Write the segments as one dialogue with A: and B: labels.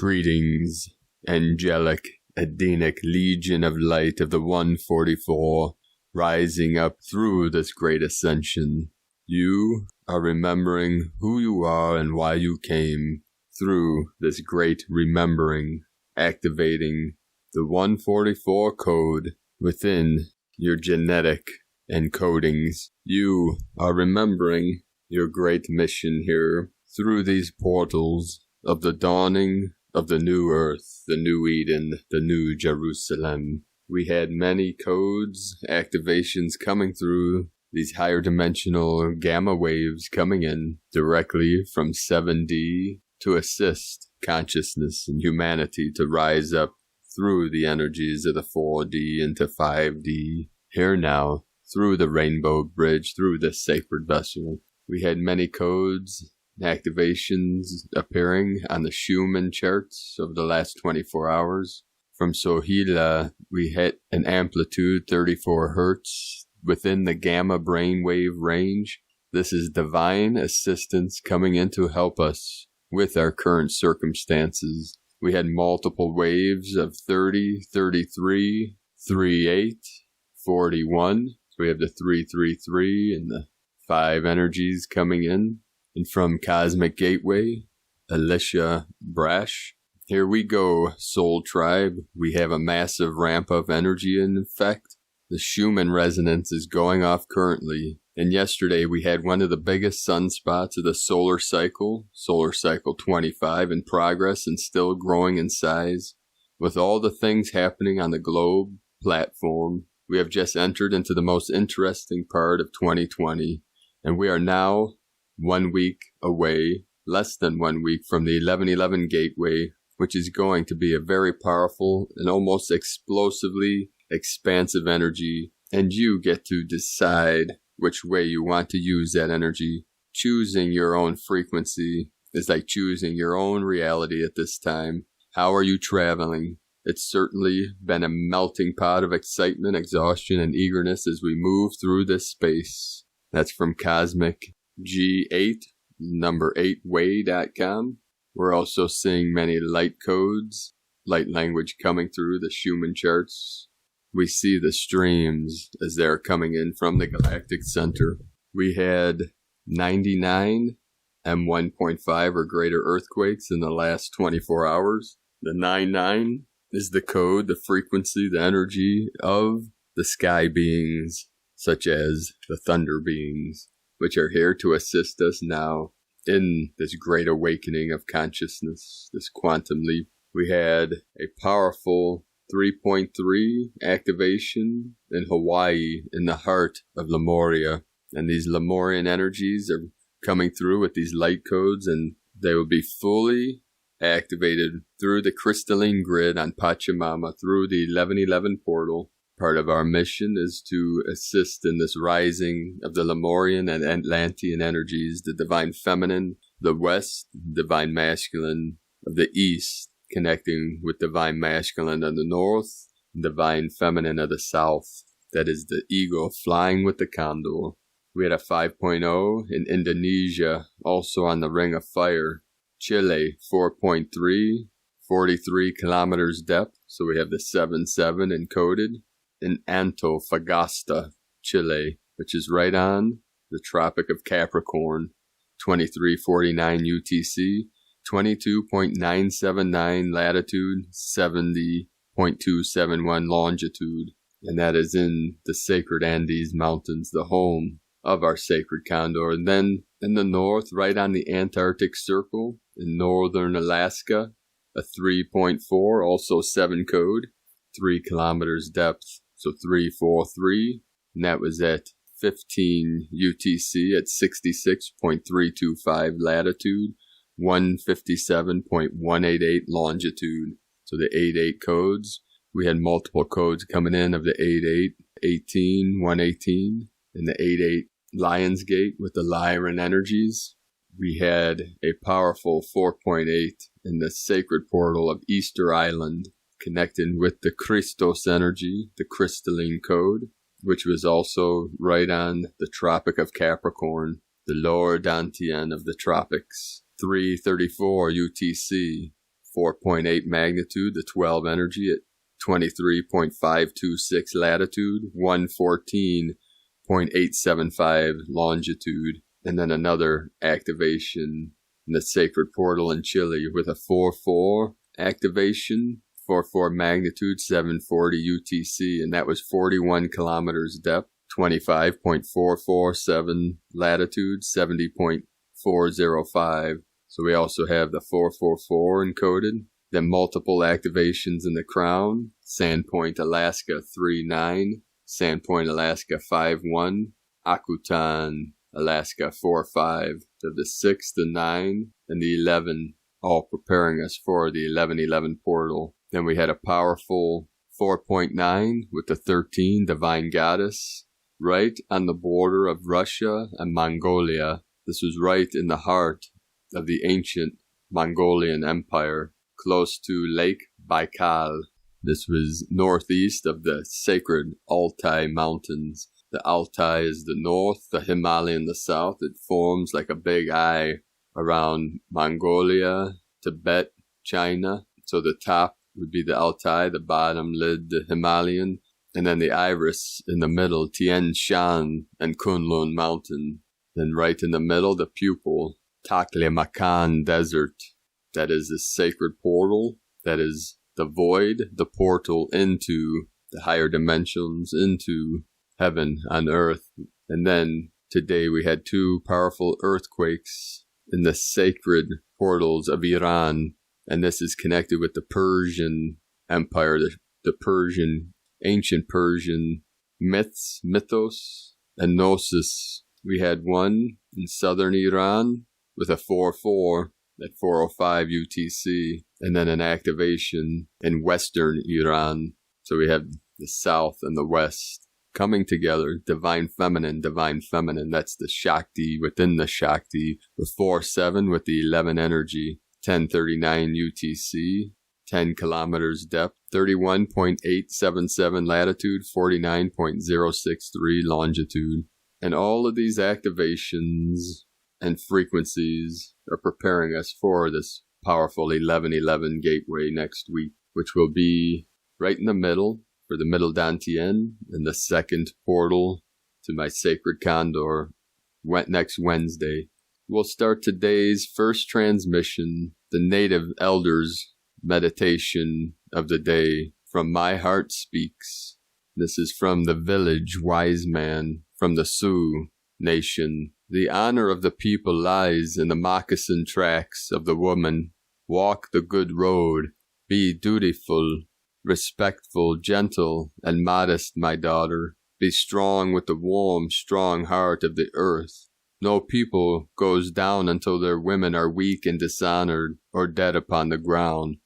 A: Greetings, angelic, Edenic legion of light of the 144, rising up through this great ascension. You are remembering who you are and why you came through this great remembering, activating the 144 code within your genetic encodings. You are remembering your great mission here through these portals of the dawning of the new earth, the new Eden, the new Jerusalem. We had many codes, activations coming through, these higher dimensional gamma waves coming in directly from 7D to assist consciousness and humanity to rise up through the energies of the 4D into 5D. Here now, through the rainbow bridge, through this sacred vessel. We had many codes, activations appearing on the Schumann charts of the last 24 hours. From Sohila, we hit an amplitude 34 hertz within the gamma brainwave range. This is divine assistance coming in to help us with our current circumstances. We had multiple waves of 30, 33, 38, 41. So we have the 333 and the 5 energies coming in. And from Cosmic Gateway, Alicia Brash. Here we go, Soul Tribe. We have a massive ramp of energy in effect. The Schumann resonance is going off currently. And yesterday we had one of the biggest sunspots of the solar cycle 25, in progress and still growing in size. With all the things happening on the globe platform, we have just entered into the most interesting part of 2020. And we are now 1 week away, less than 1 week from the 1111 gateway, which is going to be a very powerful and almost explosively expansive energy. And you get to decide which way you want to use that energy. Choosing your own frequency is like choosing your own reality at this time. How are you traveling? It's certainly been a melting pot of excitement, exhaustion, and eagerness as we move through this space. That's from Cosmic G8, number 8way.com. We're also seeing many light codes, light language coming through the Schumann charts. We see the streams as they're coming in from the galactic center. We had 99 M1.5 or greater earthquakes in the last 24 hours. The 99 is the code, the frequency, the energy of the sky beings, such as the thunder beings, which are here to assist us now in this great awakening of consciousness, this quantum leap. We had a powerful 3.3 activation in Hawaii, in the heart of Lemuria. And these Lemurian energies are coming through with these light codes, and they will be fully activated through the crystalline grid on Pachamama, through the 1111 portal. Part of our mission is to assist in this rising of the Lemurian and Atlantean energies, the divine feminine, the west, divine masculine of the east, connecting with divine masculine of the north, divine feminine of the south. That is the eagle flying with the condor. We had a 5.0 in Indonesia, also on the Ring of Fire. Chile, 4.3, 43 kilometers depth. So we have the 7-7 encoded. In Antofagasta, Chile, which is right on the Tropic of Capricorn, 2349 UTC, 22.979 latitude, 70.271 longitude, and that is in the sacred Andes Mountains, the home of our sacred condor. And then in the north, right on the Antarctic Circle, in northern Alaska, a 3.4, also 7 code, 3 kilometers depth. So 343, and that was at 15 UTC at 66.325 latitude, 157.188 longitude. So the 88 codes, we had multiple codes coming in of the 88, 18, 118, and the 88 Lionsgate with the Lyran energies. We had a powerful 4.8 in the sacred portal of Easter Island, connecting with the Christos energy, the crystalline code, which was also right on the Tropic of Capricorn, the lower dantian of the tropics. 334 UTC, 4.8 magnitude to 12 energy at 23.526 latitude, 114.875 longitude, and then another activation in the sacred portal in Chile with a 4-4 activation, 4-4 magnitude, 740 UTC, and that was 41 kilometers depth, 25.447 latitude, 70.405. So we also have the 444 encoded. Then multiple activations in the crown. Sandpoint, Alaska 3-9. Sandpoint, Alaska 5-1. Akutan, Alaska 4-5. So the 6, the 9, and the 11, all preparing us for the 1111 portal. Then we had a powerful 4.9 with the 13, Divine Goddess, right on the border of Russia and Mongolia. This was right in the heart of the ancient Mongolian Empire, close to Lake Baikal. This was northeast of the sacred Altai Mountains. The Altai is the north, the Himalayan the south. It forms like a big eye around Mongolia, Tibet, China. So the top would be the Altai, the bottom lid the Himalayan, and then the iris in the middle, Tian Shan and Kunlun Mountain. Then right in the middle, the pupil, Taklamakan Desert. That is the sacred portal. That is the void, the portal into the higher dimensions, into heaven on earth. And then today we had 2 powerful earthquakes in the sacred portals of Iran. And this is connected with the Persian Empire, the Persian, ancient Persian mythos, and gnosis. We had one in southern Iran with a 4-4 at 405 UTC, and then an activation in western Iran. So we have the south and the west coming together, divine feminine. That's the Shakti within the Shakti, with 4-7 with the 11 energy, 1039 UTC, 10 kilometers depth, 31.877 latitude, 49.063 longitude. And all of these activations and frequencies are preparing us for this powerful 1111 gateway next week, which will be right in the middle for the middle Dantian and the second portal to my sacred condor next Wednesday. We'll start today's first transmission, the Native Elders meditation of the day from My Heart Speaks. This is from the village wise man from the Sioux nation. The honor of the people lies in the moccasin tracks of the woman. Walk the good road. Be dutiful, respectful, gentle, and modest, my daughter. Be strong with the warm, strong heart of the earth. No people goes down until their women are weak and dishonored or dead upon the ground.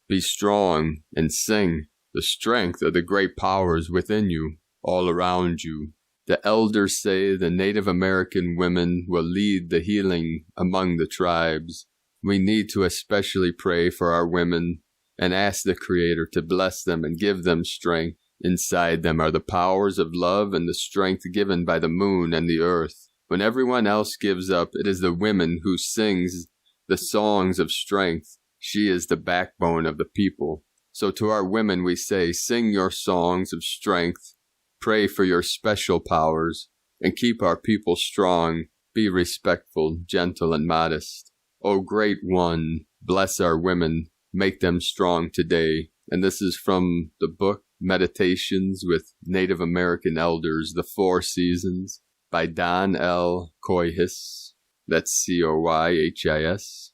A: Be strong and sing the strength of the great powers within you, all around you. The elders say the Native American women will lead the healing among the tribes. We need to especially pray for our women and ask the Creator to bless them and give them strength. Inside them are the powers of love and the strength given by the moon and the earth. When everyone else gives up, it is the women who sings the songs of strength. She is the backbone of the people. So to our women we say, sing your songs of strength. Pray for your special powers, and keep our people strong. Be respectful, gentle, and modest. O Great One, bless our women, make them strong today. And this is from the book Meditations with Native American Elders, The 4 Seasons, by Don L. Coyhis. That's Coyhis.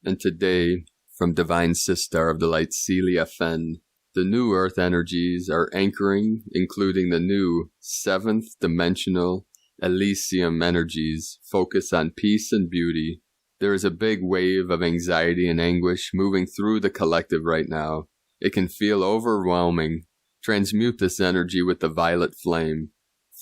A: And today, from Divine Sister of the Light, Celia Fenn, the new earth energies are anchoring, including the new 7th dimensional Elysium energies, focus on peace and beauty. There is a big wave of anxiety and anguish moving through the collective right now. It can feel overwhelming. Transmute this energy with the violet flame.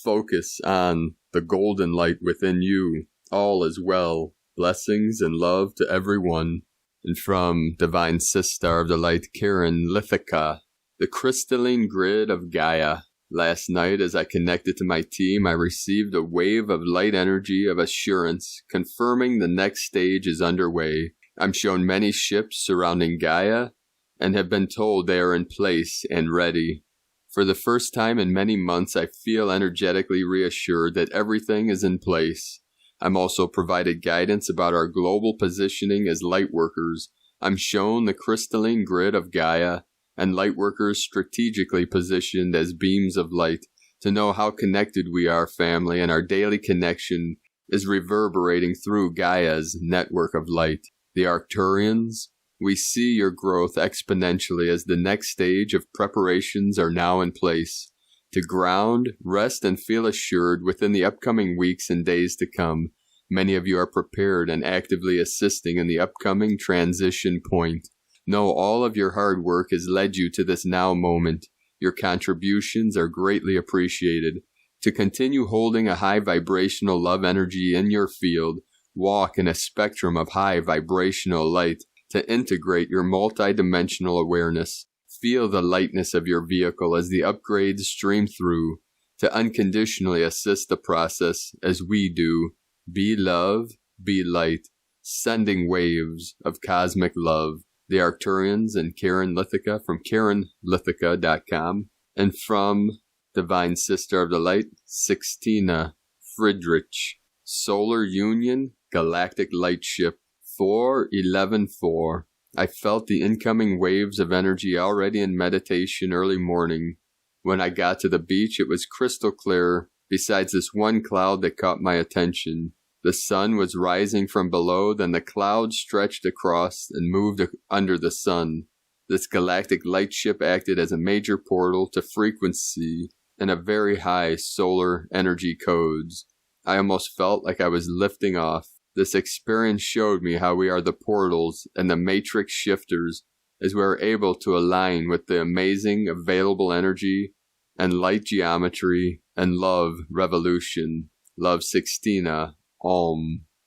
A: Focus on the golden light within you. All is well. Blessings and love to everyone. And from Divine Sister of the Light, Karen Lithica, the crystalline grid of Gaia. Last night, as I connected to my team, I received a wave of light energy of assurance, confirming the next stage is underway. I'm shown many ships surrounding Gaia and have been told they are in place and ready. For the first time in many months, I feel energetically reassured that everything is in place. I'm also provided guidance about our global positioning as lightworkers. I'm shown the crystalline grid of Gaia and lightworkers strategically positioned as beams of light to know how connected we are, family, and our daily connection is reverberating through Gaia's network of light. The Arcturians, we see your growth exponentially as the next stage of preparations are now in place. To ground, rest, and feel assured within the upcoming weeks and days to come, many of you are prepared and actively assisting in the upcoming transition point. Know all of your hard work has led you to this now moment. Your contributions are greatly appreciated. To continue holding a high vibrational love energy in your field, walk in a spectrum of high vibrational light to integrate your multidimensional awareness. Feel the lightness of your vehicle as the upgrades stream through to unconditionally assist the process as we do. Be love, be light, sending waves of cosmic love. The Arcturians and Karen Lithica from KarenLithica.com, and from Divine Sister of the Light, Sixtina Friedrich. Solar Union Galactic Light Ship 4114. I felt the incoming waves of energy already in meditation early morning. When I got to the beach, it was crystal clear, besides this one cloud that caught my attention. The sun was rising from below, then the cloud stretched across and moved under the sun. This galactic light ship acted as a major portal to frequency and a very high solar energy codes. I almost felt like I was lifting off. This experience showed me how we are the portals and the matrix shifters as we are able to align with the amazing available energy and light geometry and love revolution. Love Sixtina.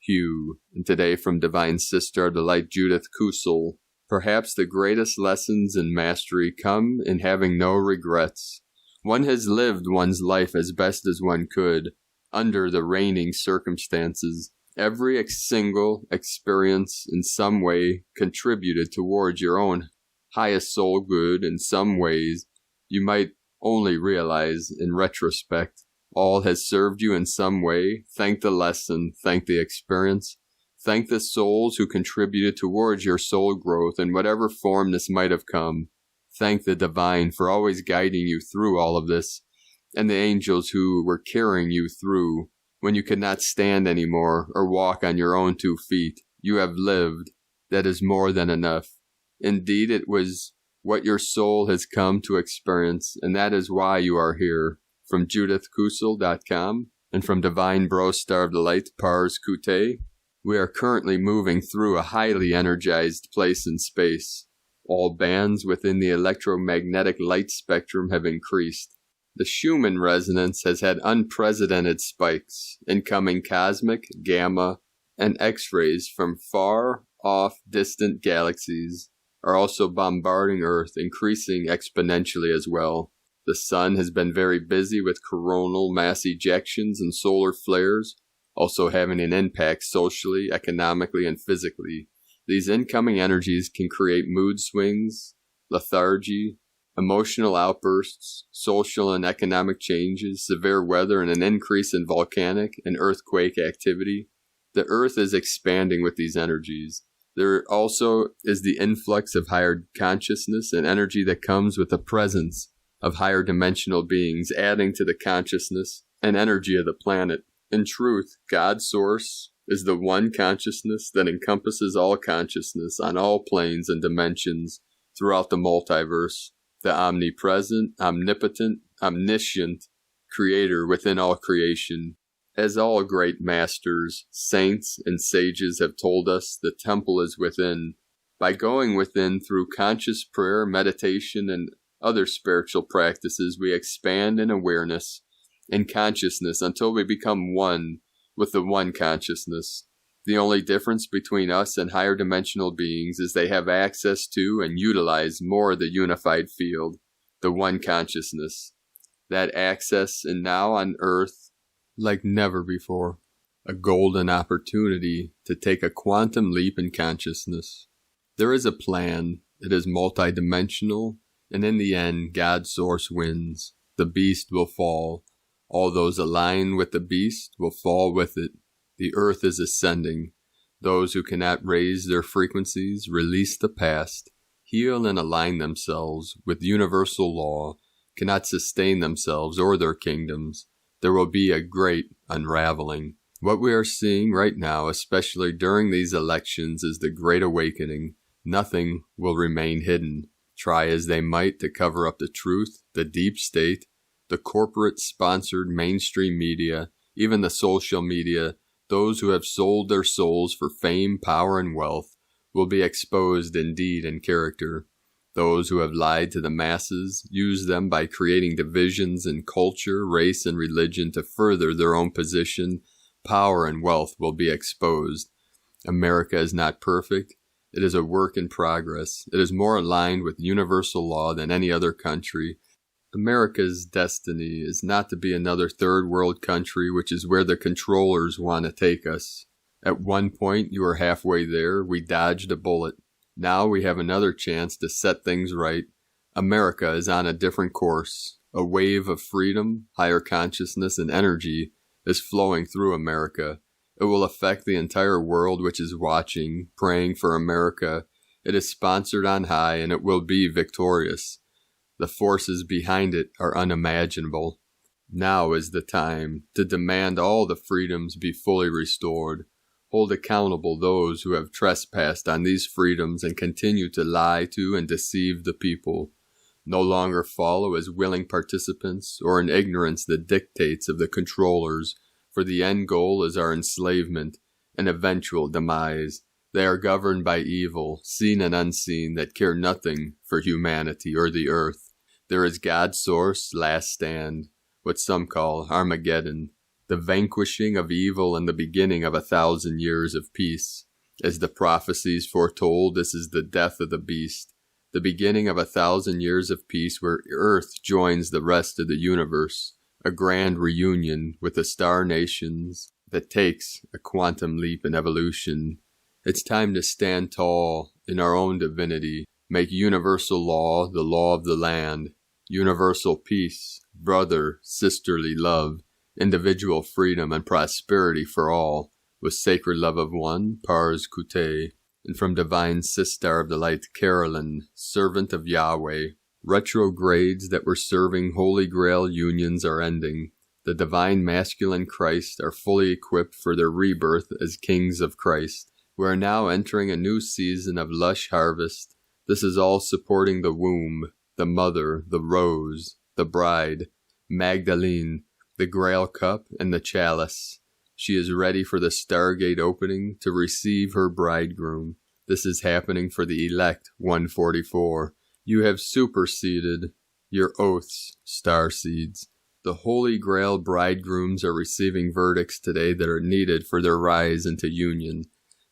A: Hugh, and today from Divine Sister of the Light, Judith Kusel. Perhaps the greatest lessons in mastery come in having no regrets. One has lived one's life as best as one could, under the reigning circumstances. Every single experience in some way contributed towards your own highest soul good in some ways you might only realize in retrospect. All has served you in some way. Thank the lesson. Thank the experience. Thank the souls who contributed towards your soul growth in whatever form this might have come. Thank the divine for always guiding you through all of this, and the angels who were carrying you through when you could not stand anymore or walk on your own 2 feet. You have lived. That is more than enough. Indeed, it was what your soul has come to experience, and that is why you are here. From JudithKusel.com and from Divine Bro Star of the Light, Pars Kute, we are currently moving through a highly energized place in space. All bands within the electromagnetic light spectrum have increased. The Schumann resonance has had unprecedented spikes. Incoming cosmic, gamma, and X-rays from far off distant galaxies are also bombarding Earth, increasing exponentially as well. The sun has been very busy with coronal mass ejections and solar flares, also having an impact socially, economically, and physically. These incoming energies can create mood swings, lethargy, emotional outbursts, social and economic changes, severe weather, and an increase in volcanic and earthquake activity. The Earth is expanding with these energies. There also is the influx of higher consciousness and energy that comes with the presence of higher dimensional beings, adding to the consciousness and energy of the planet. In truth, God's source is the one consciousness that encompasses all consciousness on all planes and dimensions throughout the multiverse, the omnipresent, omnipotent, omniscient creator within all creation. As all great masters, saints, and sages have told us, the temple is within. By going within through conscious prayer, meditation, and other spiritual practices, we expand in awareness and consciousness until we become one with the one consciousness. The only difference between us and higher dimensional beings is they have access to and utilize more of the unified field, the one consciousness. That access is now on Earth like never before. a golden opportunity to take a quantum leap in consciousness. There is a plan, it is multidimensional, and in the end, God's source wins. The beast will fall. All those aligned with the beast will fall with it. The earth is ascending. Those who cannot raise their frequencies, release the past, heal and align themselves with universal law, cannot sustain themselves or their kingdoms. There will be a great unraveling. What we are seeing right now, especially during these elections, is the Great Awakening. Nothing will remain hidden. Try as they might to cover up the truth, the deep state, the corporate-sponsored mainstream media, even the social media, those who have sold their souls for fame, power, and wealth, will be exposed in deed and character. Those who have lied to the masses, use them by creating divisions in culture, race, and religion to further their own position, power, and wealth will be exposed. America is not perfect. It is a work in progress. It is more aligned with universal law than any other country. America's destiny is not to be another third world country, which is where the controllers want to take us. At one point, you were halfway there. We dodged a bullet. Now we have another chance to set things right. America is on a different course. A wave of freedom, higher consciousness, and energy is flowing through America. It will affect the entire world which is watching, praying for America. It is sponsored on high, and it will be victorious. The forces behind it are unimaginable. Now is the time to demand all the freedoms be fully restored. Hold accountable those who have trespassed on these freedoms and continue to lie to and deceive the people. No longer follow as willing participants or in ignorance the dictates of the controllers, for the end goal is our enslavement and eventual demise. They are governed by evil, seen and unseen, that care nothing for humanity or the earth. There is God's source, last stand, what some call Armageddon, the vanquishing of evil and the beginning of 1,000 years of peace. As the prophecies foretold, this is the death of the beast, the beginning of 1,000 years of peace where Earth joins the rest of the universe, a grand reunion with the star nations that takes a quantum leap in evolution. It's time to stand tall in our own divinity, make universal law the law of the land, universal peace, brother, sisterly love, individual freedom and prosperity for all, with sacred love of one, Pars Kute, and from divine Sister of the Light, Carolyn, servant of Yahweh. Retrogrades that were serving Holy Grail unions are ending. The divine masculine Christ are fully equipped for their rebirth as kings of Christ. We are now entering a new season of lush harvest. This is all supporting the womb, the mother, the rose, the bride, Magdalene, the Grail cup, and the chalice. She is ready for the stargate opening to receive her bridegroom. This is happening for the elect 144. You have superseded your oaths, starseeds. The Holy Grail bridegrooms are receiving verdicts today that are needed for their rise into union.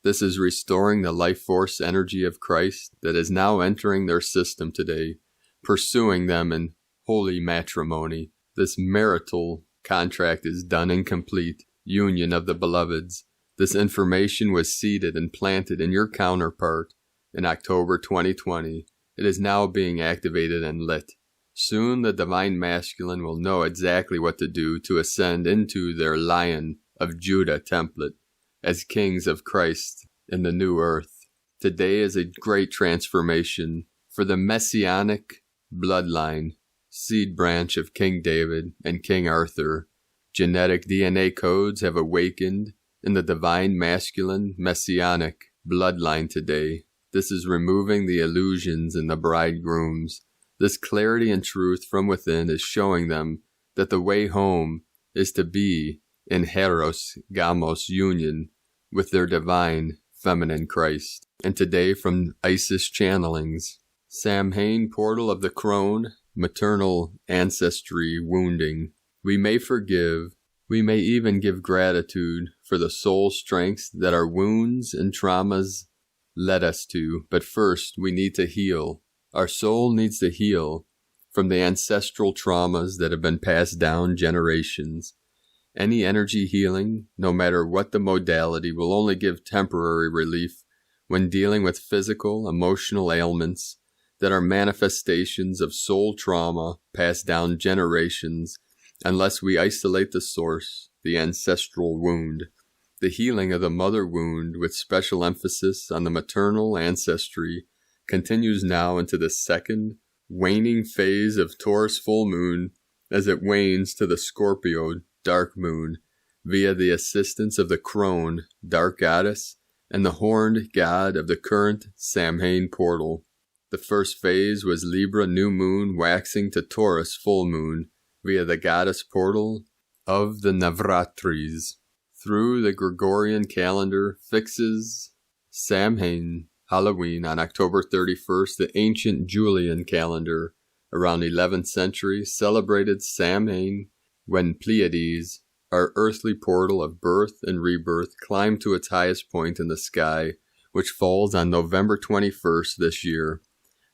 A: This is restoring the life force energy of Christ that is now entering their system today, pursuing them in holy matrimony. This marital contract is done and complete. Union of the beloveds. This information was seeded and planted in your counterpart in October 2020. It is now being activated and lit. Soon the divine masculine will know exactly what to do to ascend into their Lion of Judah template as kings of Christ in the new earth. Today is a great transformation for the messianic bloodline, seed branch of King David and King Arthur. Genetic DNA codes have awakened in the divine masculine messianic bloodline today. This is removing the illusions in the bridegrooms. This clarity and truth from within is showing them that the way home is to be in Heros Gamos union with their divine feminine Christ. And today from Isis channelings, Samhain portal of the crone, maternal ancestry wounding. We may forgive, we may even give gratitude for the soul strengths that our wounds and traumas led us to, but first we need to heal. Our soul needs to heal from the ancestral traumas that have been passed down generations. Any energy healing, no matter what the modality, will only give temporary relief when dealing with physical, emotional ailments that are manifestations of soul trauma passed down generations, unless we isolate the source, the ancestral wound. The healing of the mother wound, with special emphasis on the maternal ancestry, continues now into the second, waning phase of Taurus full moon as it wanes to the Scorpio dark moon via the assistance of the crone, dark goddess, and the horned god of the current Samhain portal. The first phase was Libra new moon waxing to Taurus full moon via the goddess portal of the Navratris. Through the Gregorian calendar fixes Samhain, Halloween, on October 31st. The ancient Julian calendar, around 11th century, celebrated Samhain when Pleiades, our earthly portal of birth and rebirth, climbed to its highest point in the sky, which falls on November 21st this year.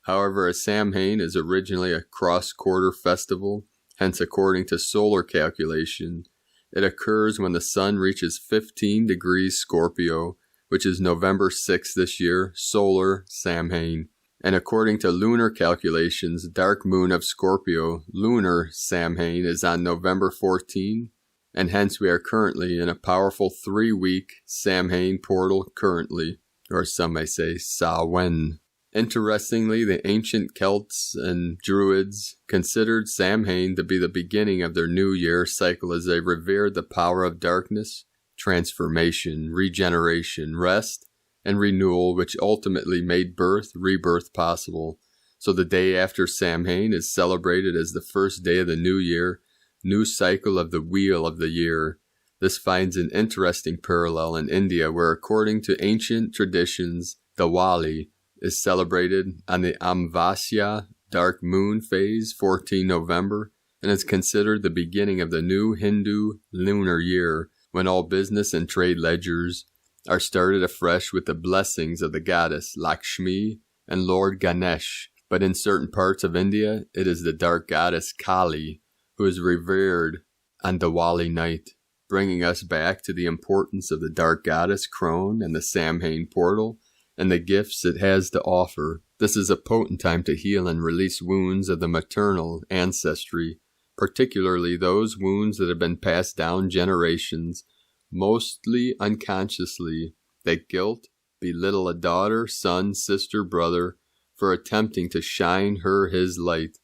A: However, as Samhain is originally a cross-quarter festival, hence according to solar calculation, it occurs when the sun reaches 15 degrees Scorpio, which is November 6th this year, solar Samhain. And according to lunar calculations, dark moon of Scorpio, lunar Samhain, is on November 14, and hence we are currently in a powerful 3-week Samhain portal currently, or some may say Samhain. Interestingly, the ancient Celts and Druids considered Samhain to be the beginning of their New Year cycle, as they revered the power of darkness, transformation, regeneration, rest, and renewal, which ultimately made rebirth possible. So the day after Samhain is celebrated as the first day of the new year, new cycle of the wheel of the year. This finds an interesting parallel in India, where according to ancient traditions, Diwali is celebrated on the Amvasya dark moon phase, 14 November, and is considered the beginning of the new Hindu lunar year, when all business and trade ledgers are started afresh with the blessings of the goddess Lakshmi and Lord Ganesh. But in certain parts of India, it is the dark goddess Kali who is revered on Diwali night, bringing us back to the importance of the dark goddess crone and the Samhain portal, and the gifts it has to offer. This is a potent time to heal and release wounds of the maternal ancestry, particularly those wounds that have been passed down generations, mostly unconsciously, that guilt, belittle a daughter, son, sister, brother, for attempting to shine his light.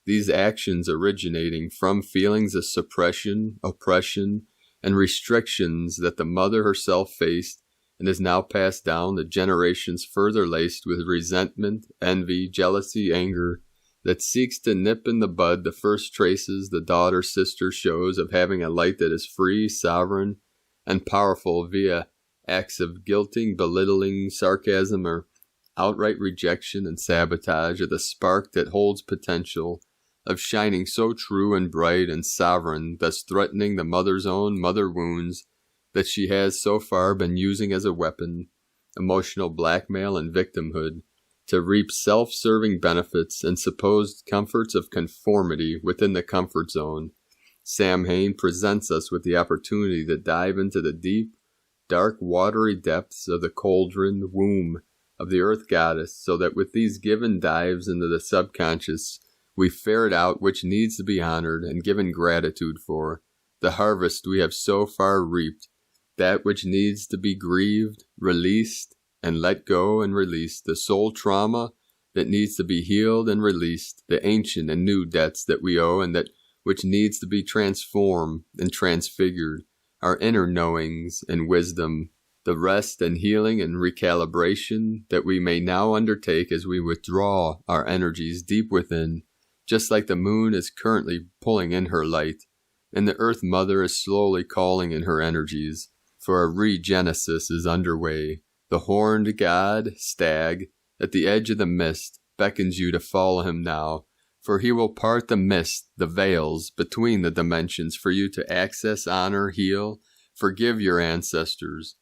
A: These actions originating from feelings of suppression, oppression, and restrictions that the mother herself faced, and is now passed down to generations further laced with resentment, envy, jealousy, anger, that seeks to nip in the bud the first traces the daughter-sister shows of having a light that is free, sovereign, and powerful via acts of guilting, belittling, sarcasm, or outright rejection and sabotage of the spark that holds potential of shining so true and bright and sovereign, thus threatening the mother's own mother wounds that she has so far been using as a weapon, emotional blackmail and victimhood, to reap self-serving benefits and supposed comforts of conformity within the comfort zone. Samhain presents us with the opportunity to dive into the deep, dark, watery depths of the cauldron womb of the earth goddess, so that with these given dives into the subconscious, we ferret out which needs to be honored and given gratitude for, the harvest we have so far reaped, that which needs to be grieved, released, and let go and released, the soul trauma that needs to be healed and released, the ancient and new debts that we owe and that which needs to be transformed and transfigured, our inner knowings and wisdom, the rest and healing and recalibration that we may now undertake as we withdraw our energies deep within, just like the moon is currently pulling in her light, and the Earth Mother is slowly calling in her energies, for a regenesis is underway. The horned god, Stag, at the edge of the mist, beckons you to follow him now, for he will part the mist, the veils, between the dimensions for you to access, honor, heal, forgive your ancestors.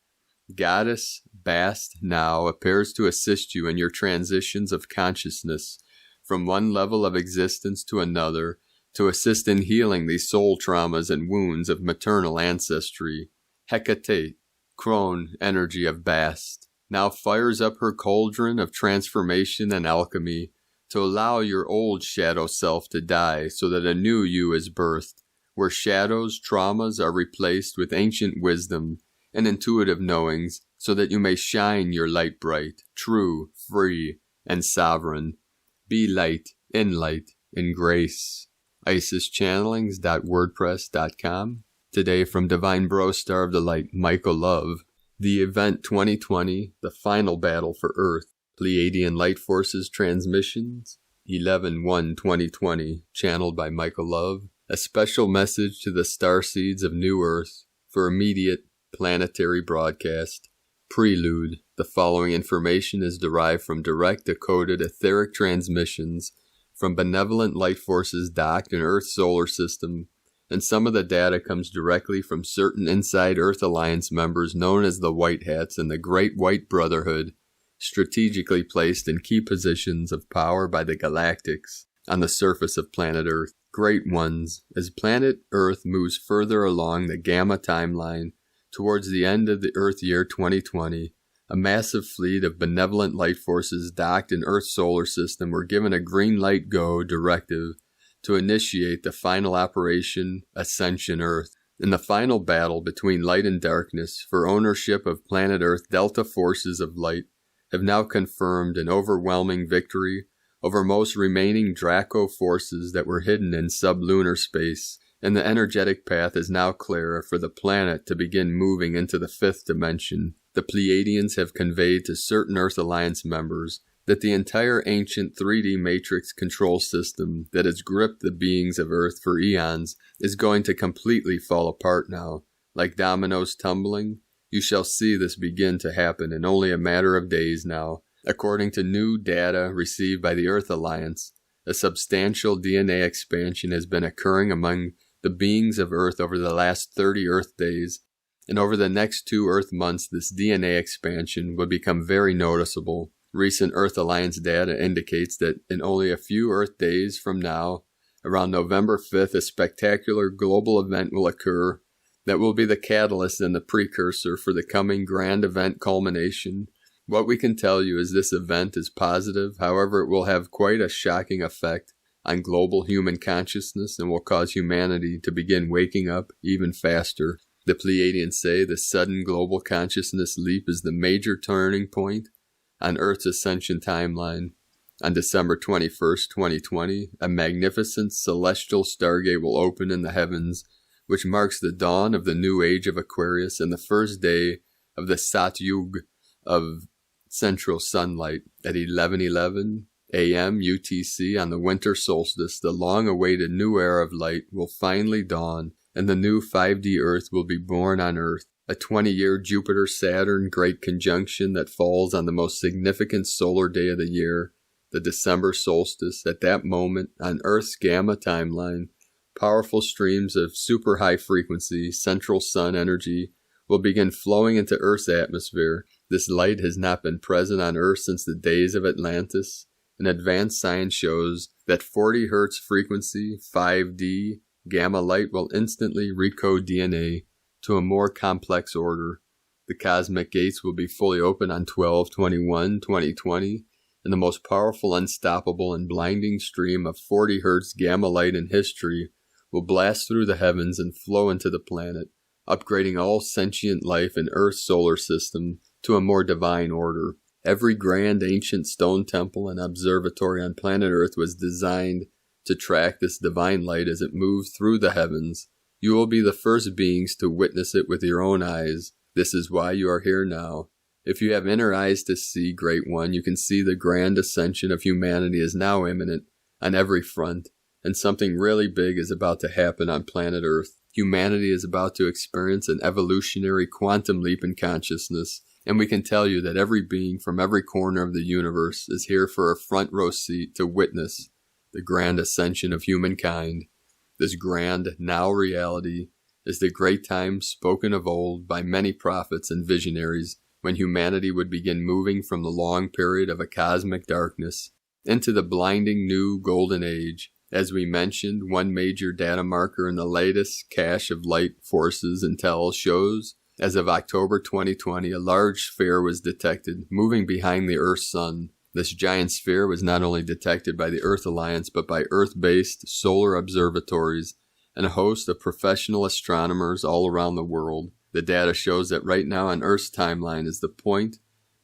A: Goddess Bast now appears to assist you in your transitions of consciousness from one level of existence to another, to assist in healing these soul traumas and wounds of maternal ancestry. Hecate, crone energy of Bast, now fires up her cauldron of transformation and alchemy to allow your old shadow self to die so that a new you is birthed, where shadows, traumas are replaced with ancient wisdom and intuitive knowings so that you may shine your light bright, true, free, and sovereign. Be light, in grace. IsisChannelings.wordpress.com. Today from Divine Bro Star of the Light, Michael Love. The event 2020, the final battle for Earth. Pleiadian Light Forces transmissions. 11/1/2020, channeled by Michael Love. A special message to the starseeds of New Earth for immediate planetary broadcast. Prelude. The following information is derived from direct decoded etheric transmissions from benevolent light forces docked in Earth's solar system, and some of the data comes directly from certain inside Earth Alliance members known as the White Hats and the Great White Brotherhood, strategically placed in key positions of power by the Galactics on the surface of planet Earth. Great ones, as planet Earth moves further along the Gamma timeline towards the end of the Earth year 2020, a massive fleet of benevolent light forces docked in Earth's solar system were given a green light go directive to initiate the final operation Ascension Earth. In the final battle between light and darkness for ownership of planet Earth, Delta forces of light have now confirmed an overwhelming victory over most remaining Draco forces that were hidden in sublunar space, and the energetic path is now clear for the planet to begin moving into the fifth dimension. The Pleiadians have conveyed to certain Earth Alliance members that the entire ancient 3D matrix control system that has gripped the beings of Earth for eons is going to completely fall apart now. Like dominoes tumbling, you shall see this begin to happen in only a matter of days now. According to new data received by the Earth Alliance, a substantial DNA expansion has been occurring among the beings of Earth over the last 30 Earth days, and over the next 2 Earth months this DNA expansion will become very noticeable. Recent Earth Alliance data indicates that in only a few Earth days from now, around November 5th, a spectacular global event will occur that will be the catalyst and the precursor for the coming grand event culmination. What we can tell you is this event is positive, however it will have quite a shocking effect on global human consciousness and will cause humanity to begin waking up even faster. The Pleiadians say the sudden global consciousness leap is the major turning point on Earth's ascension timeline. On December 21st, 2020, a magnificent celestial stargate will open in the heavens, which marks the dawn of the new age of Aquarius and the first day of the Satyug of central sunlight. At 11:11 a.m. UTC on the winter solstice, the long-awaited new era of light will finally dawn, and the new 5D Earth will be born on Earth. A 20-year Jupiter-Saturn great conjunction that falls on the most significant solar day of the year, the December solstice. At that moment, on Earth's gamma timeline, powerful streams of super high-frequency central sun energy will begin flowing into Earth's atmosphere. This light has not been present on Earth since the days of Atlantis, and advanced science shows that 40 Hz frequency, 5D, gamma light will instantly recode DNA to a more complex order. The cosmic gates will be fully open on 12/21/2020, and the most powerful, unstoppable, and blinding stream of 40 Hz gamma light in history will blast through the heavens and flow into the planet, upgrading all sentient life in Earth's solar system to a more divine order. Every grand ancient stone temple and observatory on planet Earth was designed to track this divine light as it moves through the heavens. You will be the first beings to witness it with your own eyes. This is why you are here now. If you have inner eyes to see, Great One, you can see the grand ascension of humanity is now imminent on every front, and something really big is about to happen on planet Earth. Humanity is about to experience an evolutionary quantum leap in consciousness, and we can tell you that every being from every corner of the universe is here for a front row seat to witness the grand ascension of humankind. This grand now reality is the great time spoken of old by many prophets and visionaries when humanity would begin moving from the long period of a cosmic darkness into the blinding new golden age. As we mentioned, one major data marker in the latest cache of light forces intel shows, as of October 2020, a large sphere was detected moving behind the Earth's sun. This giant sphere was not only detected by the Earth Alliance, but by Earth-based solar observatories and a host of professional astronomers all around the world. The data shows that right now on Earth's timeline is the point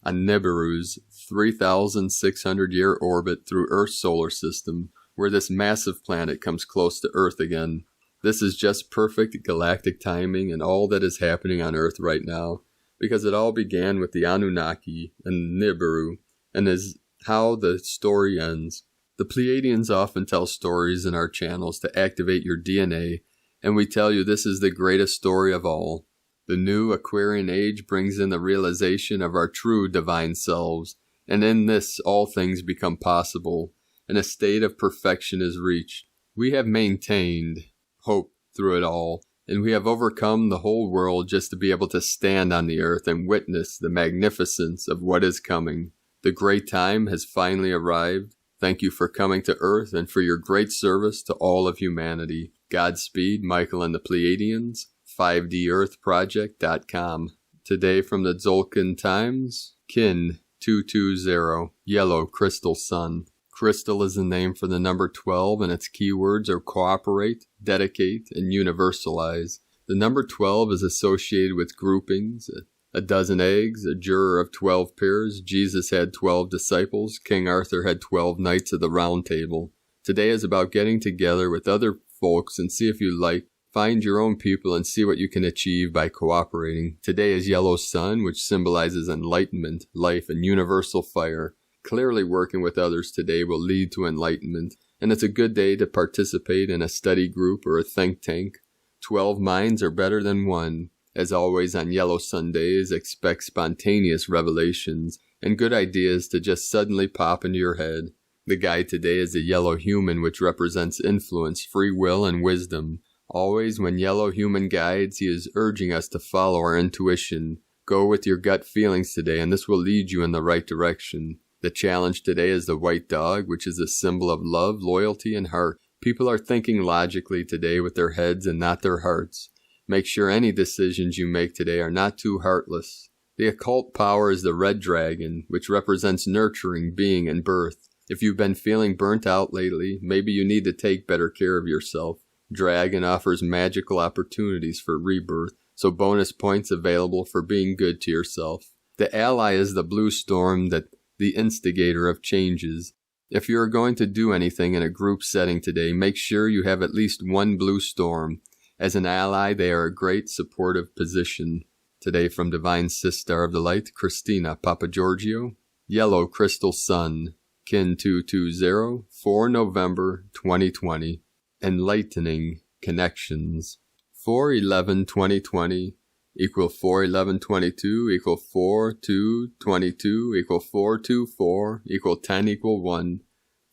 A: on Nibiru's 3,600-year orbit through Earth's solar system, where this massive planet comes close to Earth again. This is just perfect galactic timing and all that is happening on Earth right now, because it all began with the Anunnaki and Nibiru, and is how the story ends. The Pleiadians often tell stories in our channels to activate your DNA, and we tell you this is the greatest story of all. The new Aquarian age brings in the realization of our true divine selves, and in this all things become possible, and a state of perfection is reached. We have maintained hope through it all, and we have overcome the whole world just to be able to stand on the earth and witness the magnificence of what is coming. The great time has finally arrived. Thank you for coming to Earth and for your great service to all of humanity. Godspeed, Michael and the Pleiadians. 5DEarthProject.com. Today from the Tzolk'in Times, Kin 220, Yellow Crystal Sun. Crystal is the name for the number 12, and its keywords are cooperate, dedicate, and universalize. The number 12 is associated with groupings, a dozen eggs, a juror of 12 peers. Jesus had 12 disciples. King Arthur had 12 knights of the Round Table. Today is about getting together with other folks and see if you like. Find your own people and see what you can achieve by cooperating. Today is Yellow Sun, which symbolizes enlightenment, life, and universal fire. Clearly working with others today will lead to enlightenment, and it's a good day to participate in a study group or a think tank. 12 minds are better than one. As always on Yellow Sundays, expect spontaneous revelations and good ideas to just suddenly pop into your head. The guide today is the Yellow Human, which represents influence, free will, and wisdom. Always when Yellow Human guides, he is urging us to follow our intuition. Go with your gut feelings today, and this will lead you in the right direction. The challenge today is the White Dog, which is a symbol of love, loyalty, and heart. People are thinking logically today with their heads and not their hearts. Make sure any decisions you make today are not too heartless. The occult power is the Red Dragon, which represents nurturing, being, and birth. If you've been feeling burnt out lately, maybe you need to take better care of yourself. Dragon offers magical opportunities for rebirth, so bonus points available for being good to yourself. The Ally is the Blue Storm, the instigator of changes. If you are going to do anything in a group setting today, make sure you have at least one Blue Storm. As an ally, they are a great supportive position. Today from Divine Sistar of the Light, Christina Papagiorgio. Yellow Crystal Sun, Kin 220, 4 November 2020. Enlightening Connections. 4/11/2020 equal 4/11/22 equal 4/2/22 equal 4/24 equal 10 equal 1.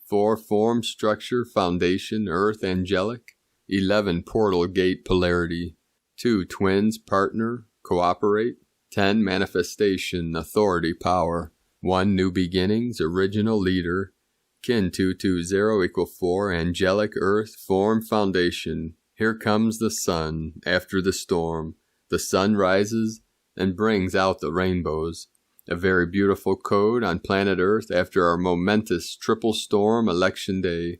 A: 4 Form, Structure, Foundation, Earth, Angelic. 11 Portal, Gate, Polarity. 2 Twins, Partner, Cooperate. 10 Manifestation, Authority, Power. 1 New Beginnings, Original, Leader. Kin 220 equal 4 Angelic, Earth, Form, Foundation. Here comes the sun after the storm. The sun rises and brings out the rainbows. A very beautiful code on planet Earth after our momentous triple storm election day.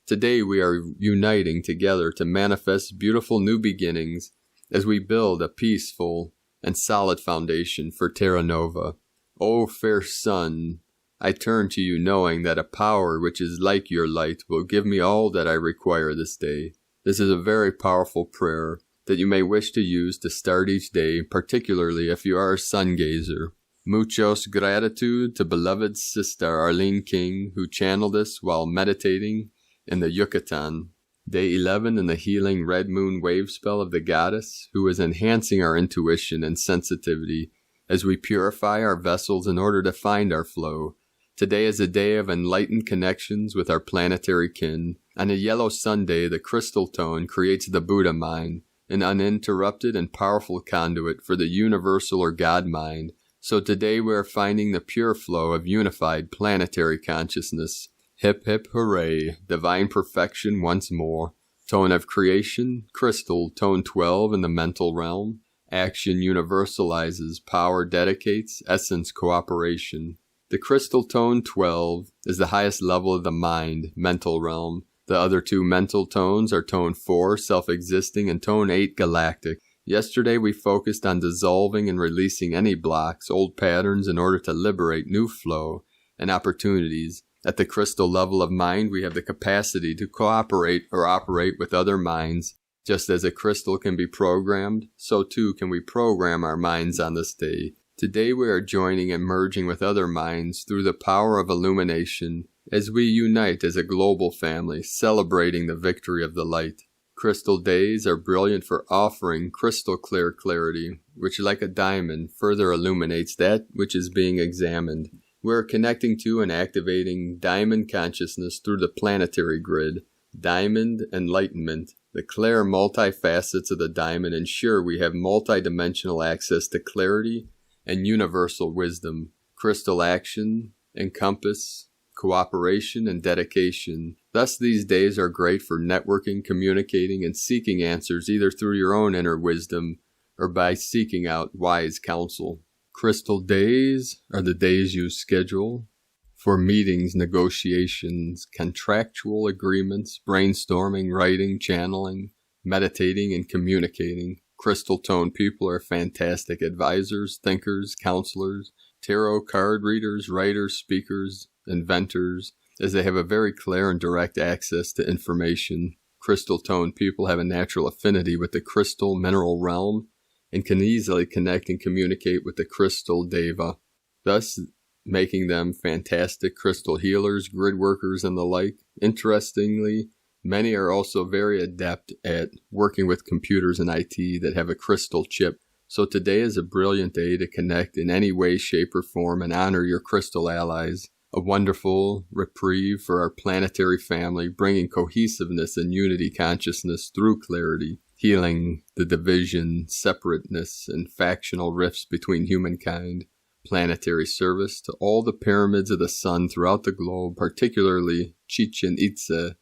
A: Today we are uniting together to manifest beautiful new beginnings as we build a peaceful and solid foundation for Terra Nova. O fair sun, I turn to you knowing that a power which is like your light will give me all that I require this day. This is a very powerful prayer that you may wish to use to start each day, particularly if you are a sun gazer. Muchos gratitude to beloved Sister Arlene King, who channeled this while meditating in the Yucatan. Day 11 in the healing red moon wave spell of the goddess, who is enhancing our intuition and sensitivity as we purify our vessels in order to find our flow. Today is a day of enlightened connections with our planetary kin. On a yellow Sunday, the crystal tone creates the Buddha mind, an uninterrupted and powerful conduit for the universal or God mind. So today we are finding the pure flow of unified planetary consciousness. Hip hip hooray, divine perfection once more. Tone of creation, crystal, tone 12 in the mental realm. Action universalizes, power dedicates, essence cooperation. The crystal tone 12 is the highest level of the mind, mental realm. The other two mental tones are tone 4, self-existing, and tone 8, galactic. Yesterday we focused on dissolving and releasing any blocks, old patterns in order to liberate new flow and opportunities. At the crystal level of mind, we have the capacity to cooperate or operate with other minds. Just as a crystal can be programmed, so too can we program our minds on this day. Today we are joining and merging with other minds through the power of illumination as we unite as a global family, celebrating the victory of the light. Crystal days are brilliant for offering crystal clear clarity, which like a diamond further illuminates that which is being examined. We are connecting to and activating diamond consciousness through the planetary grid. Diamond enlightenment. The clear multifacets of the diamond ensure we have multidimensional access to clarity and universal wisdom. Crystal action, encompass, cooperation, and dedication. Thus, these days are great for networking, communicating, and seeking answers either through your own inner wisdom or by seeking out wise counsel. Crystal days are the days you schedule for meetings, negotiations, contractual agreements, brainstorming, writing, channeling, meditating, and communicating. Crystal tone people are fantastic advisors, thinkers, counselors, tarot card readers, writers, speakers, inventors, as they have a very clear and direct access to information. Crystal tone people have a natural affinity with the crystal mineral realm and can easily connect and communicate with the crystal deva, thus making them fantastic crystal healers, grid workers, and the like. Interestingly, many are also very adept at working with computers and IT that have a crystal chip. So today is a brilliant day to connect in any way, shape, or form and honor your crystal allies. A wonderful reprieve for our planetary family, bringing cohesiveness and unity consciousness through clarity, healing the division, separateness, and factional rifts between humankind. Planetary service to all the pyramids of the sun throughout the globe, particularly Chichen Itza,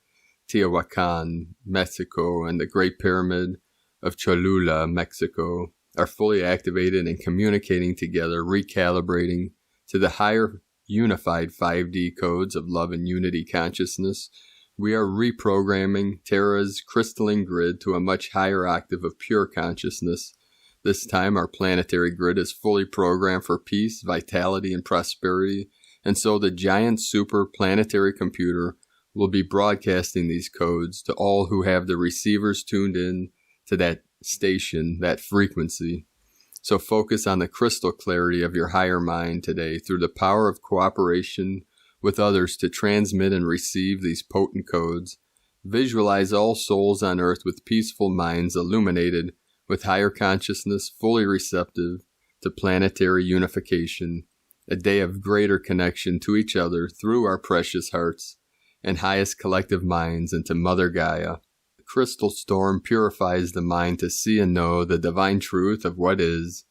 A: Teotihuacan, Mexico, and the Great Pyramid of Cholula, Mexico, are fully activated and communicating together, recalibrating to the higher unified 5D codes of love and unity consciousness. We are reprogramming Terra's crystalline grid to a much higher octave of pure consciousness. This time our planetary grid is fully programmed for peace, vitality, and prosperity, and so the giant super planetary computer will be broadcasting these codes to all who have the receivers tuned in to that station, that frequency. So focus on the crystal clarity of your higher mind today through the power of cooperation with others to transmit and receive these potent codes. Visualize all souls on earth with peaceful minds illuminated with higher consciousness, fully receptive to planetary unification, a day of greater connection to each other through our precious hearts and highest collective minds into Mother Gaia. The crystal storm purifies the mind to see and know the divine truth of what is,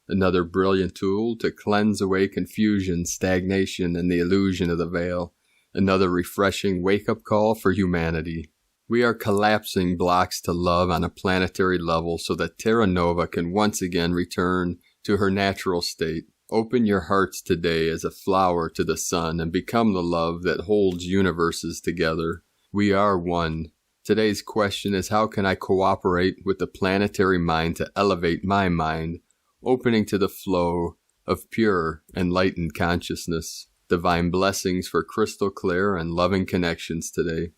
A: another brilliant tool to cleanse away confusion, stagnation, and the illusion of the veil, another refreshing wake-up call for humanity. We are collapsing blocks to love on a planetary level so that Terra Nova can once again return to her natural state. Open your hearts today as a flower to the sun and become the love that holds universes together. We are one. Today's question is, how can I cooperate with the planetary mind to elevate my mind, opening to the flow of pure, enlightened consciousness? Divine blessings for crystal clear and loving connections today.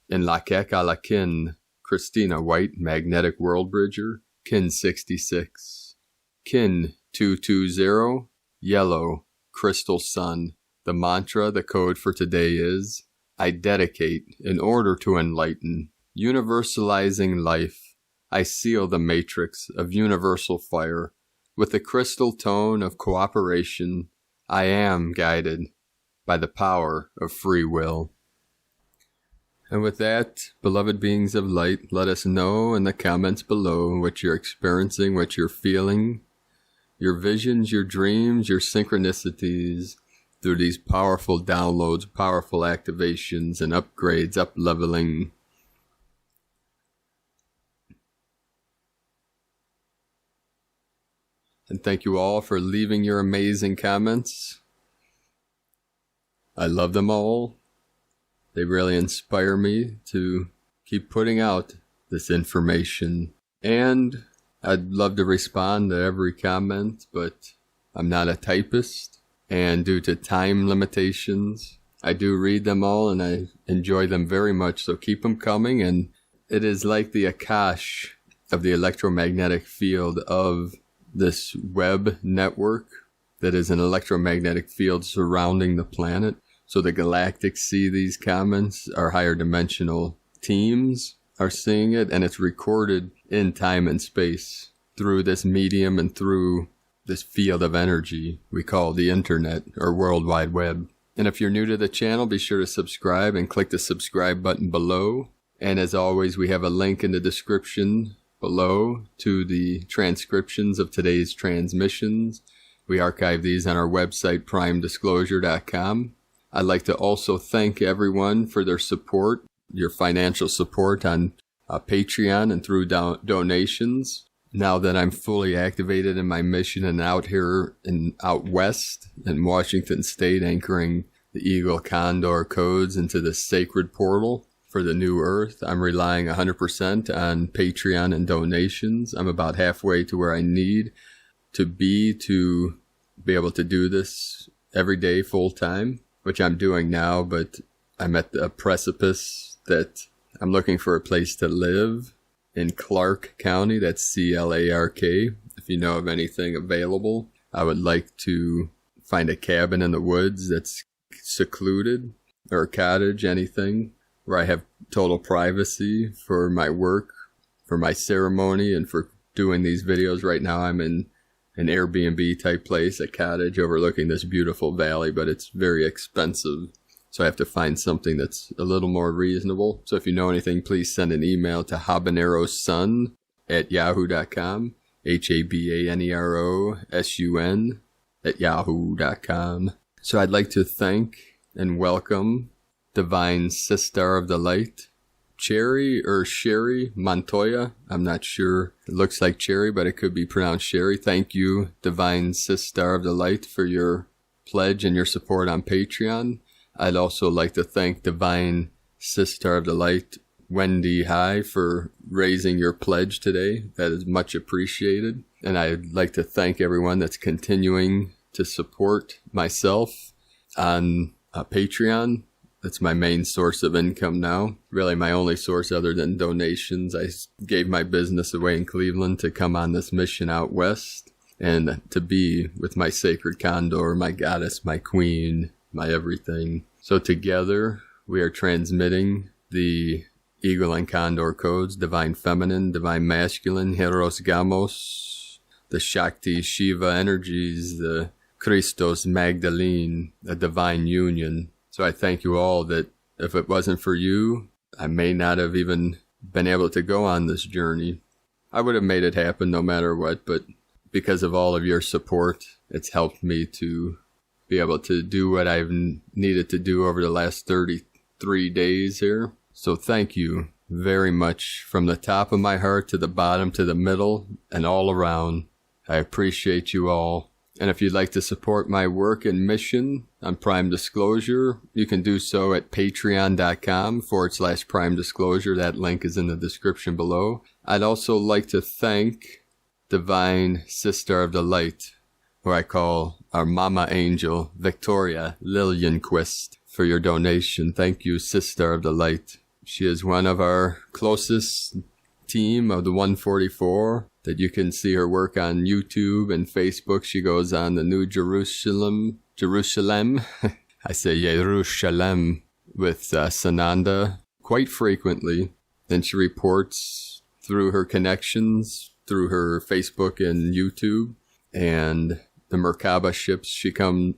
A: In Lakek a la Kin, Christina White, Magnetic World Bridger, Kin 66. Kin 220, Yellow, Crystal Sun. The mantra, the code for today is, I dedicate in order to enlighten. Universalizing life, I seal the matrix of universal fire. With the crystal tone of cooperation, I am guided by the power of free will. And with that, beloved beings of light, let us know in the comments below what you're experiencing, what you're feeling, your visions, your dreams, your synchronicities, through these powerful downloads, powerful activations and upgrades, up-leveling. And thank you all for leaving your amazing comments. I love them all. They really inspire me to keep putting out this information. And I'd love to respond to every comment, but I'm not a typist. And due to time limitations, I do read them all and I enjoy them very much. So keep them coming. And it is like the Akash of the electromagnetic field of this web network that is an electromagnetic field surrounding the planet. So the galactics see these comments, our higher dimensional teams are seeing it, and it's recorded in time and space through this medium and through this field of energy we call the internet or World Wide Web. And if you're new to the channel, be sure to subscribe and click the subscribe button below. And as always, we have a link in the description below to the transcriptions of today's transmissions. We archive these on our website, primedisclosure.com. I'd like to also thank everyone for their support, your financial support on Patreon and through donations. Now that I'm fully activated in my mission and out here and out west in Washington State, anchoring the Eagle Condor codes into the sacred portal for the new earth, I'm relying 100% on Patreon and donations. I'm about halfway to where I need to be able to do this every day full time, which I'm doing now, but I'm at the precipice that I'm looking for a place to live in Clark County. That's C-L-A-R-K. If you know of anything available, I would like to find a cabin in the woods that's secluded, or a cottage, anything, where I have total privacy for my work, for my ceremony, and for doing these videos. Right now I'm in an Airbnb type place, a cottage overlooking this beautiful valley, but it's very expensive. So I have to find something that's a little more reasonable. So if you know anything, please send an email to habanerosun@yahoo.com, habanerosun@yahoo.com. So I'd like to thank and welcome Divine Sister of the Light, Cherry or Sherry Montoya. I'm not sure. It looks like Cherry, but it could be pronounced Sherry. Thank you, Divine Sister of the Light, for your pledge and your support on Patreon. I'd also like to thank Divine Sister of the Light, Wendy High, for raising your pledge today. That is much appreciated. And I'd like to thank everyone that's continuing to support myself on Patreon. That's my main source of income now. Really my only source other than donations. I gave my business away in Cleveland to come on this mission out west and to be with my sacred condor, my goddess, my queen, my everything. So together we are transmitting the Eagle and Condor codes, Divine Feminine, Divine Masculine, Heros Gamos, the Shakti Shiva energies, the Christos Magdalene, the Divine Union. So I thank you all that if it wasn't for you, I may not have even been able to go on this journey. I would have made it happen no matter what, but because of all of your support, it's helped me to be able to do what I've needed to do over the last 33 days here. So thank you very much from the top of my heart to the bottom to the middle and all around. I appreciate you all. And if you'd like to support my work and mission on Prime Disclosure, you can do so at patreon.com/Prime Disclosure. That link is in the description below. I'd also like to thank Divine Sister of the Light, who I call our Mama Angel, Victoria Lillianquist, for your donation. Thank you, Sister of the Light. She is one of our closest team of the 144 that you can see her work on YouTube and Facebook. She goes on the New Jerusalem, I say Jerusalem, with Sananda quite frequently. Then she reports through her connections, through her Facebook and YouTube, and the Merkaba ships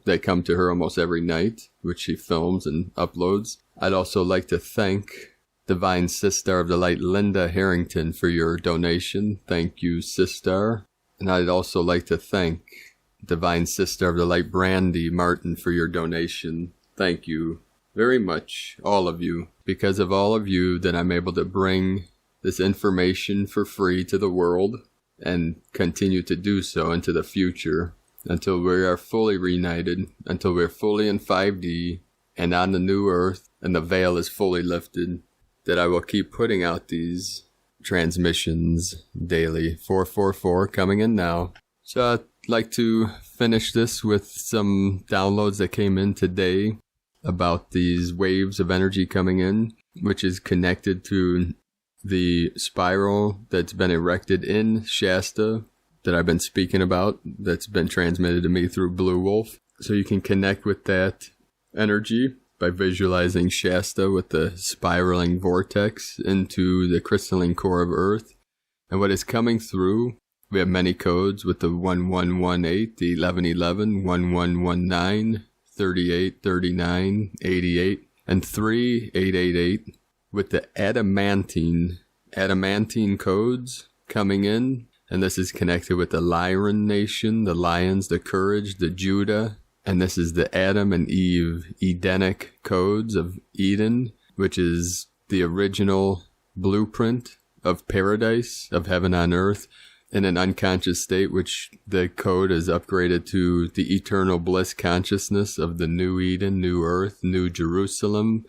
A: they come to her almost every night, which she films and uploads. I'd also like to thank Divine Sister of the Light, Linda Harrington, for your donation. Thank you, Sister. And I'd also like to thank Divine Sister of the Light, Brandy Martin, for your donation. Thank you very much, all of you. Because of all of you that I'm able to bring this information for free to the world and continue to do so into the future until we are fully reunited, until we're fully in 5D and on the new earth and the veil is fully lifted, that I will keep putting out these transmissions daily. 444 coming in now. So I'd like to finish this with some downloads that came in today about these waves of energy coming in, which is connected to the spiral that's been erected in Shasta that I've been speaking about, that's been transmitted to me through Blue Wolf. So you can connect with that energy by visualizing Shasta with the spiraling vortex into the crystalline core of Earth. And what is coming through, we have many codes with the 1118, the 1111, 1119, 3839, 88, and 3888, with the adamantine codes coming in. And this is connected with the Lyran nation, the lions, the courage, the Judah. And this is the Adam and Eve Edenic codes of Eden, which is the original blueprint of paradise, of heaven on earth, in an unconscious state, which the code is upgraded to the eternal bliss consciousness of the new Eden, new earth, new Jerusalem,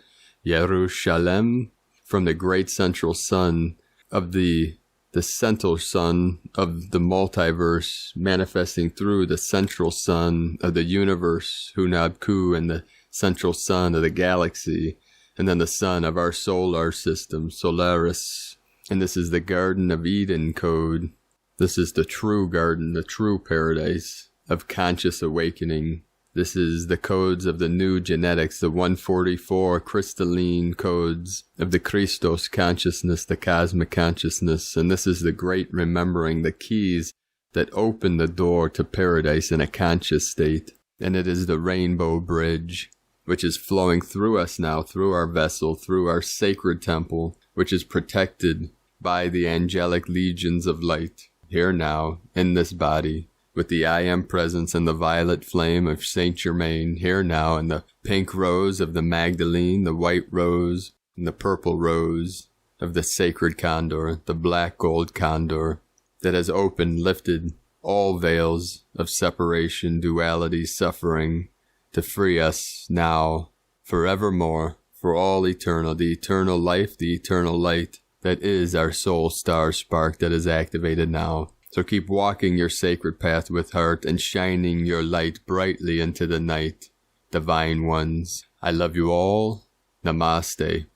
A: Yerushalem, from the great central sun of the central sun of the multiverse, manifesting through the central sun of the universe, Hunab-Ku, and the central sun of the galaxy, and then the sun of our solar system, Solaris. And this is the Garden of Eden code. This is the true garden, the true paradise of conscious awakening. This is the codes of the new genetics, the 144 crystalline codes of the Christos consciousness, the cosmic consciousness. And this is the great remembering, the keys that open the door to paradise in a conscious state. And it is the rainbow bridge, which is flowing through us now, through our vessel, through our sacred temple, which is protected by the angelic legions of light. Here now, in this body, with the I Am presence and the violet flame of Saint Germain, here now in the pink rose of the Magdalene, the white rose, and the purple rose of the sacred condor, the black gold condor, that has opened, lifted all veils of separation, duality, suffering, to free us now, forevermore, for all eternal, the eternal life, the eternal light, that is our soul star spark that is activated now. So keep walking your sacred path with heart and shining your light brightly into the night. Divine ones, I love you all. Namaste.